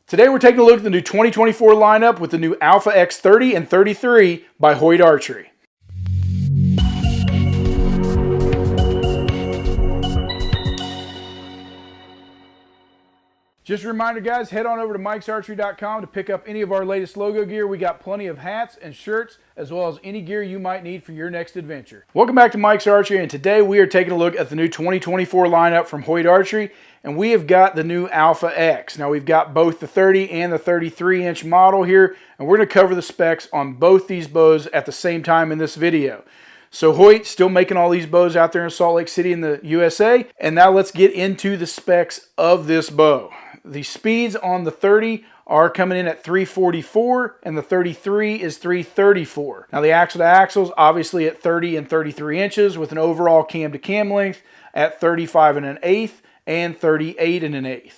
Today we're taking a look at the new 2024 lineup with the new Alpha X 30 and 33 by Hoyt Archery. Just a reminder, guys, head on over to mikesarchery.com to pick up any of our latest logo gear. We got plenty of hats and shirts, as well as any gear you might need for your next adventure. Welcome back to Mike's Archery, and today we are taking a look at the new 2024 lineup from Hoyt Archery, and we have got the new Alpha X. Now, we've got both the 30 and the 33-inch model here, and we're going to cover the specs on both these bows at the same time in this video. So Hoyt still making all these bows out there in Salt Lake City in the USA, and now let's get into the specs of this bow. The speeds on the 30 are coming in at 344 and the 33 is 334. Now the axle to axle is obviously at 30 and 33 inches with an overall cam to cam length at 35 1/8 and 38 1/8.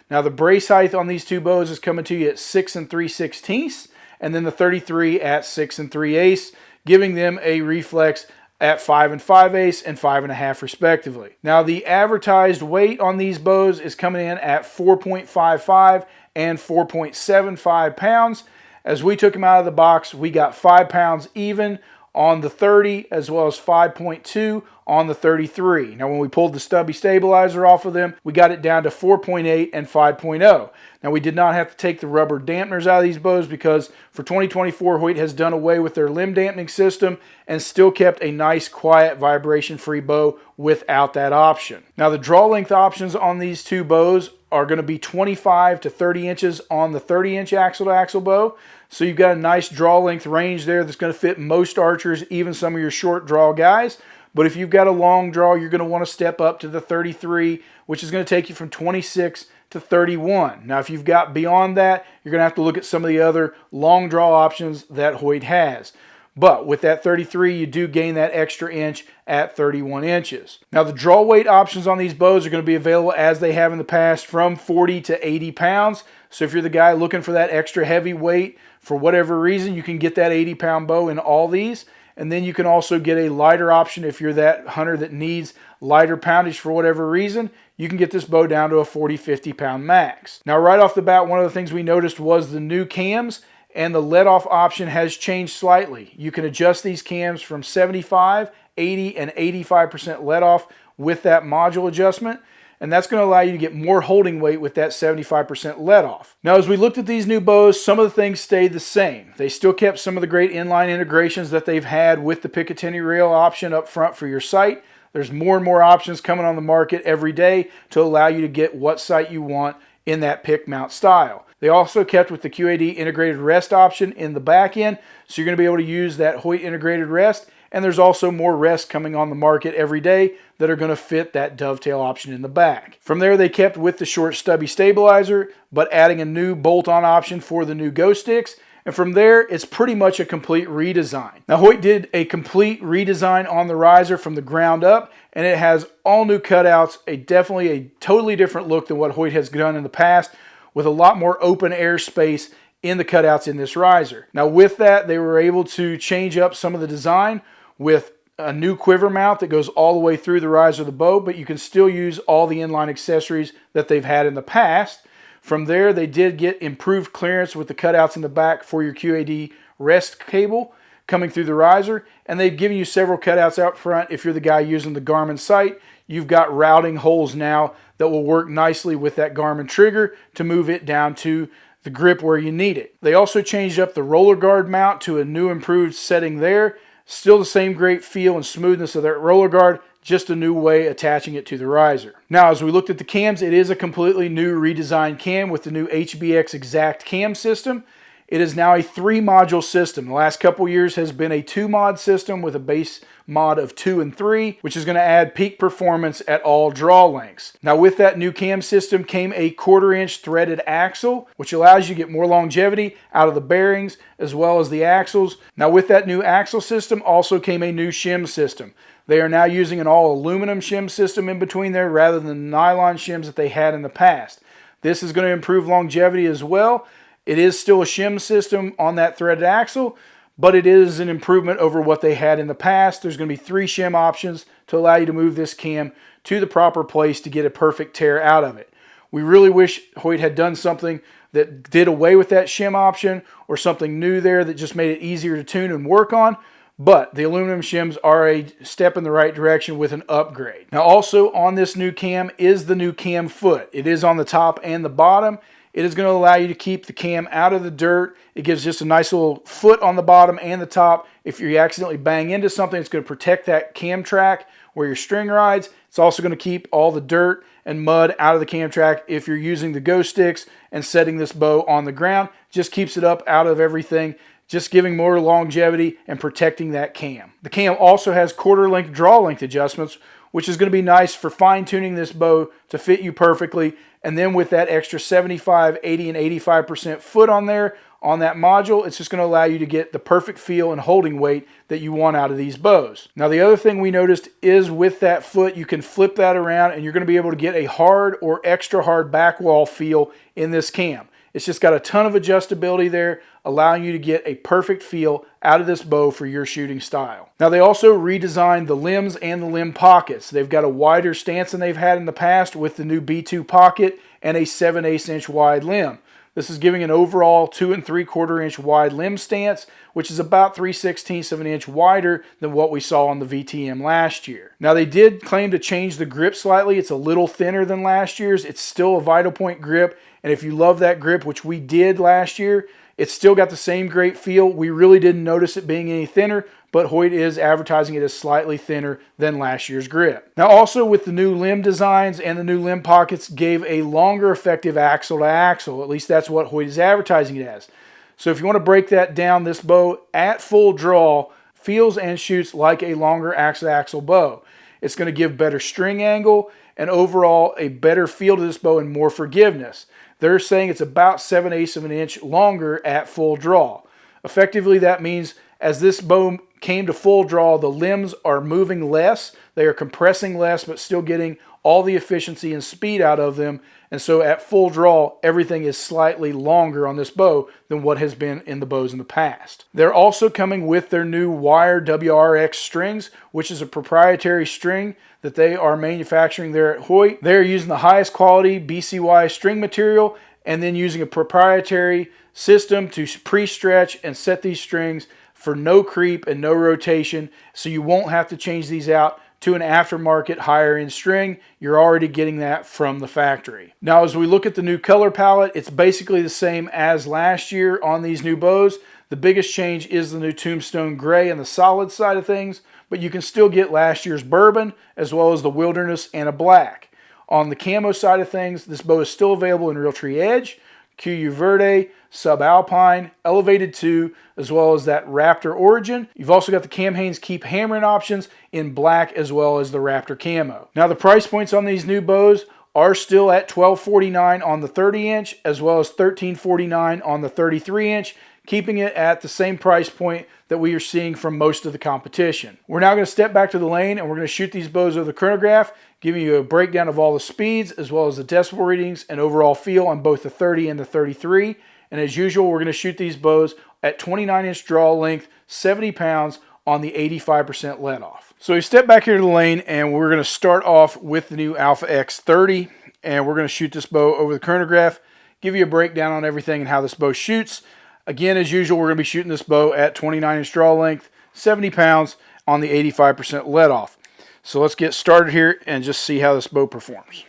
Now the brace height on these two bows is coming to you at 6 3/16 and then the 33 at 6 3/8, giving them a reflex at 5 5/8 and 5 1/2 respectively. Now the advertised weight on these bows is coming in at 4.55 and 4.75 pounds. As we took them out of the box, we got 5 pounds even on the 30 as well as 5.2 on the 33. Now when we pulled the stubby stabilizer off of them, we got it down to 4.8 and 5.0. Now we did not have to take the rubber dampeners out of these bows because for 2024 Hoyt has done away with their limb dampening system and still kept a nice quiet vibration free bow without that option. Now the draw length options on these two bows are going to be 25 to 30 inches on the 30-inch axle to axle bow. So you've got a nice draw length range there that's going to fit most archers, even some of your short draw guys. But if you've got a long draw, you're going to want to step up to the 33, which is going to take you from 26 to 31. Now, if you've got beyond that, you're going to have to look at some of the other long draw options that Hoyt has. But with that 33, you do gain that extra inch at 31 inches. Now, the draw weight options on these bows are going to be available as they have in the past from 40 to 80 pounds. So if you're the guy looking for that extra heavy weight for whatever reason, you can get that 80-pound bow in all these. And then you can also get a lighter option if you're that hunter that needs lighter poundage for whatever reason. You can get this bow down to a 40, 50-pound max. Now, right off the bat, one of the things we noticed was the new cams, and the let-off option has changed slightly. You can adjust these cams from 75, 80, and 85% let-off with that module adjustment, and that's going to allow you to get more holding weight with that 75% let-off. Now, as we looked at these new bows, some of the things stayed the same. They still kept some of the great inline integrations that they've had with the Picatinny rail option up front for your sight. There's more and more options coming on the market every day to allow you to get what sight you want in that pick mount style. They also kept with the QAD integrated rest option in the back end, so you're going to be able to use that Hoyt integrated rest, and there's also more rests coming on the market every day that are going to fit that dovetail option in the back. From there, they kept with the short stubby stabilizer, but adding a new bolt-on option for the new Go Sticks, and from there, it's pretty much a complete redesign. Now, Hoyt did a complete redesign on the riser from the ground up, and it has all new cutouts, definitely a totally different look than what Hoyt has done in the past, with a lot more open air space in the cutouts in this riser. Now with that, they were able to change up some of the design with a new quiver mount that goes all the way through the riser of the bow, but you can still use all the inline accessories that they've had in the past. From there, they did get improved clearance with the cutouts in the back for your QAD rest cable coming through the riser, and they've given you several cutouts out front. If you're the guy using the Garmin sight, you've got routing holes now that will work nicely with that Garmin trigger to move it down to the grip where you need it. They also changed up the roller guard mount to a new improved setting there. Still the same great feel and smoothness of that roller guard, just a new way attaching it to the riser. Now, as we looked at the cams, it is a completely new redesigned cam with the new HBX Exact cam system. It is now a 3-module system. The last couple years has been a 2-mod system with a base mod of 2 and 3, which is going to add peak performance at all draw lengths. Now with that new cam system came a 1/4-inch threaded axle, which allows you to get more longevity out of the bearings as well as the axles. Now with that new axle system also came a new shim system. They are now using an all aluminum shim system in between there rather than the nylon shims that they had in the past. This is going to improve longevity as well. It is still a shim system on that threaded axle, but it is an improvement over what they had in the past. There's going to be 3 shim options to allow you to move this cam to the proper place to get a perfect tear out of it. We really wish Hoyt had done something that did away with that shim option, or something new there that just made it easier to tune and work on. But the aluminum shims are a step in the right direction with an upgrade. Now also on this new cam is the new cam foot. It is on the top and the bottom. It is going to allow you to keep the cam out of the dirt. It gives just a nice little foot on the bottom and the top. If you accidentally bang into something, it's going to protect that cam track where your string rides. It's also going to keep all the dirt and mud out of the cam track if you're using the go sticks and setting this bow on the ground. Just keeps it up out of everything, just giving more longevity and protecting that cam. The cam also has quarter length draw length adjustments, which is going to be nice for fine tuning this bow to fit you perfectly. And then with that extra 75, 80, and 85% foot on there, on that module, it's just going to allow you to get the perfect feel and holding weight that you want out of these bows. Now the other thing we noticed is with that foot, you can flip that around and you're going to be able to get a hard or extra hard back wall feel in this cam. It's just got a ton of adjustability there, allowing you to get a perfect feel out of this bow for your shooting style. Now they also redesigned the limbs and the limb pockets. They've got a wider stance than they've had in the past with the new B2 pocket and a 7/8 inch wide limb. This is giving an overall 2 3/4 inch wide limb stance, which is about 3/16 of an inch wider than what we saw on the VTM last year. Now they did claim to change the grip slightly. It's a little thinner than last year's. It's still a Vital Point grip, and if you love that grip, which we did last year, it's still got the same great feel. We really didn't notice it being any thinner, but Hoyt is advertising it as slightly thinner than last year's grip. Now also with the new limb designs and the new limb pockets gave a longer effective axle to axle. At least that's what Hoyt is advertising it as. So if you want to break that down, this bow at full draw feels and shoots like a longer axle to axle bow. It's going to give better string angle and overall a better feel to this bow and more forgiveness. They're saying it's about 7/8 of an inch longer at full draw. Effectively, that means as this bow came to full draw, the limbs are moving less, they are compressing less, but still getting all the efficiency and speed out of them. And so at full draw, everything is slightly longer on this bow than what has been in the bows in the past. They're also coming with their new wire WRX strings, which is a proprietary string that they are manufacturing there at Hoyt. They're using the highest quality BCY string material and then using a proprietary system to pre-stretch and set these strings for no creep and no rotation, so you won't have to change these out to an aftermarket higher end string. You're already getting that from the factory. Now as we look at the new color palette, it's basically the same as last year on these new bows. The biggest change is the new Tombstone Gray and the solid side of things, but you can still get last year's Bourbon as well as the Wilderness and a black. On the camo side of things, this bow is still available in Realtree Edge, QU Verde, Subalpine, Elevated 2, as well as that Raptor Origin. You've also got the Cam Hanes Keep Hammering options in black as well as the Raptor Camo. Now the price points on these new bows are still at $1249 on the 30 inch as well as $1349 on the 33 inch, keeping it at the same price point that we are seeing from most of the competition. We're now going to step back to the lane and we're going to shoot these bows over the chronograph, giving you a breakdown of all the speeds as well as the decibel readings and overall feel on both the 30 and the 33. And as usual, we're going to shoot these bows at 29 inch draw length, 70 pounds on the 85% let off. So we step back here to the lane and we're going to start off with the new Alpha X30 and we're going to shoot this bow over the chronograph, give you a breakdown on everything and how this bow shoots. Again, as usual, we're going to be shooting this bow at 29 inch draw length, 70 pounds on the 85% let off. So let's get started here and just see how this bow performs.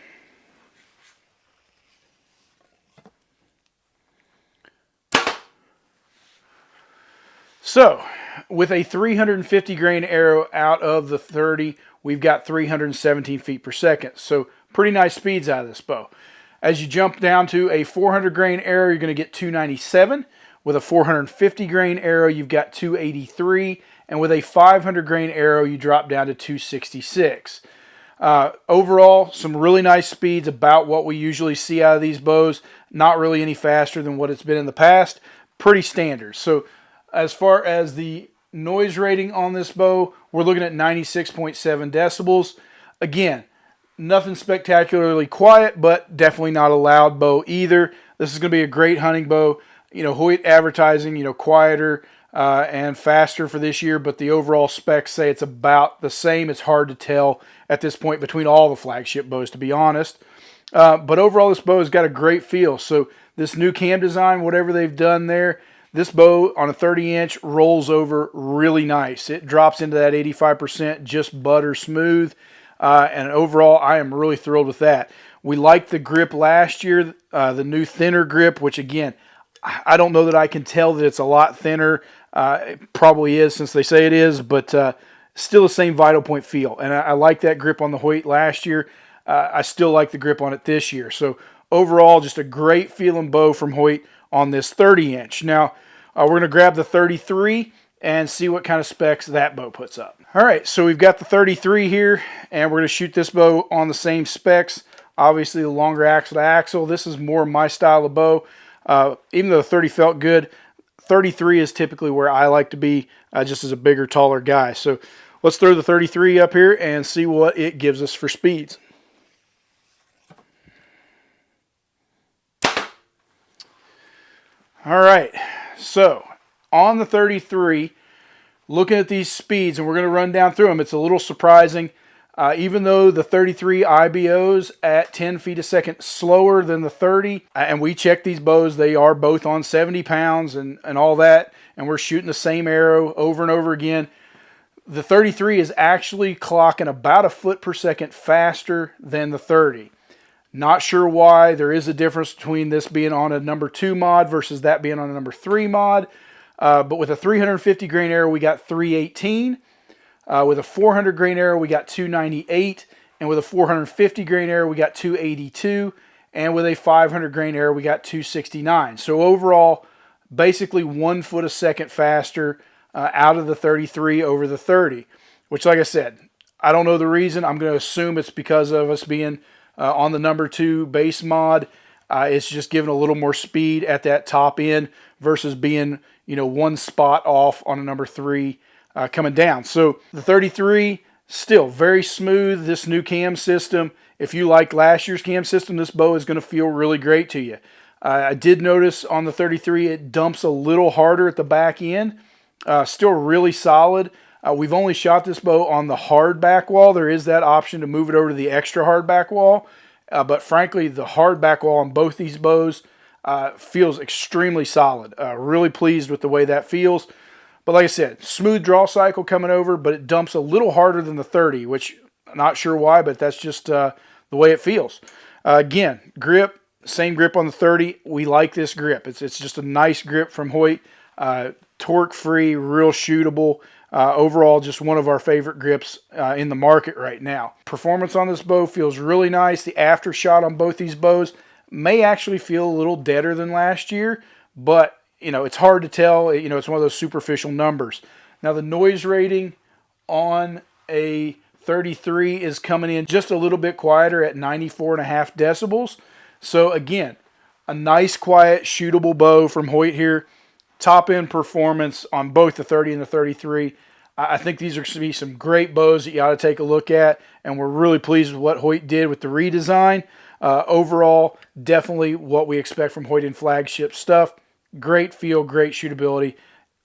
So, with a 350 grain arrow out of the 30, we've got 317 feet per second. So, pretty nice speeds out of this bow. As you jump down to a 400 grain arrow, you're going to get 297. With a 450 grain arrow, you've got 283. And with a 500 grain arrow, you drop down to 266. Overall, some really nice speeds, about what we usually see out of these bows. Not really any faster than what it's been in the past. Pretty standard. So, as far as the noise rating on this bow, we're looking at 96.7 decibels. Again, nothing spectacularly quiet, but definitely not a loud bow either. This is going to be a great hunting bow. You know, Hoyt advertising, quieter and faster for this year, but the overall specs say it's about the same. It's hard to tell at this point between all the flagship bows, to be honest. But overall, this bow has got a great feel. So this new cam design, whatever they've done there, this bow on a 30-inch rolls over really nice. It drops into that 85%, just butter smooth. And overall, I am really thrilled with that. We liked the grip last year, the new thinner grip, which again, I don't know that I can tell that it's a lot thinner. It probably is since they say it is, but still the same Vital Point feel. And I like that grip on the Hoyt last year. I still like the grip on it this year. So overall, just a great feeling bow from Hoyt on this 30-inch. Now, we're going to grab the 33 and see what kind of specs that bow puts up. All right, so we've got the 33 here, and we're going to shoot this bow on the same specs. Obviously, the longer axle to axle. This is more my style of bow. Even though the 30 felt good, 33 is typically where I like to be, just as a bigger, taller guy. So let's throw the 33 up here and see what it gives us for speeds. All right, so on the 33, looking at these speeds, and we're going to run down through them, it's a little surprising. Even though the 33 IBOs at 10 feet a second slower than the 30, and we checked these bows, they are both on 70 pounds and all that, and we're shooting the same arrow over and over again. The 33 is actually clocking about a foot per second faster than the 30. Not sure why. There is a difference between this being on a number 2 mod versus that being on a number 3 mod. But with a 350 grain arrow, we got 318. With a 400 grain arrow, we got 298. And with a 450 grain arrow, we got 282. And with a 500 grain arrow, we got 269. So overall, basically 1 foot a second faster out of the 33 over the 30. Which, like I said, I don't know the reason. I'm going to assume it's because of us being on the number 2 base mod. It's just giving a little more speed at that top end versus being, you know, 1 spot off on a number 3 coming down. So the 33, still very smooth. This new cam system, if you like last year's cam system, this bow is going to feel really great to you. I did notice on the 33 it dumps a little harder at the back end. Still really solid. We've only shot this bow on the hard back wall. There is that option to move it over to the extra hard back wall. But frankly, the hard back wall on both these bows feels extremely solid. Really pleased with the way that feels. But like I said, smooth draw cycle coming over, but it dumps a little harder than the 30, which I'm not sure why, but that's just the way it feels. Again, grip, same grip on the 30. We like this grip. It's just a nice grip from Hoyt. Torque free, real shootable. Overall, just one of our favorite grips in the market right now. Performance on this bow feels really nice. The after shot on both these bows may actually feel a little deader than last year, but you know, it's hard to tell. You know, it's one of those superficial numbers. Now, the noise rating on a 33 is coming in just a little bit quieter at 94.5 decibels. So again, a nice, quiet, shootable bow from Hoyt here. Top end performance on both the 30 and the 33. I think these are going to be some great bows that you ought to take a look at, and we're really pleased with what Hoyt did with the redesign. Overall, definitely what we expect from Hoyt in flagship stuff. Great feel, great shootability.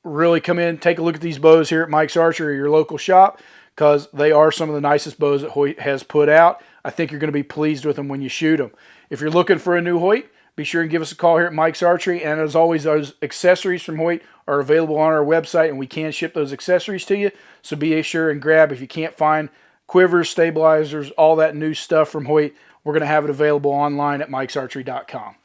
Really come in, take a look at these bows here at Mike's Archery, your local shop, because they are some of the nicest bows that Hoyt has put out. I think you're going to be pleased with them when you shoot them. If you're looking for a new Hoyt, be sure and give us a call here at Mike's Archery. And as always, those accessories from Hoyt are available on our website, and we can ship those accessories to you. So be sure and grab, if you can't find quivers, stabilizers, all that new stuff from Hoyt, we're going to have it available online at mikesarchery.com.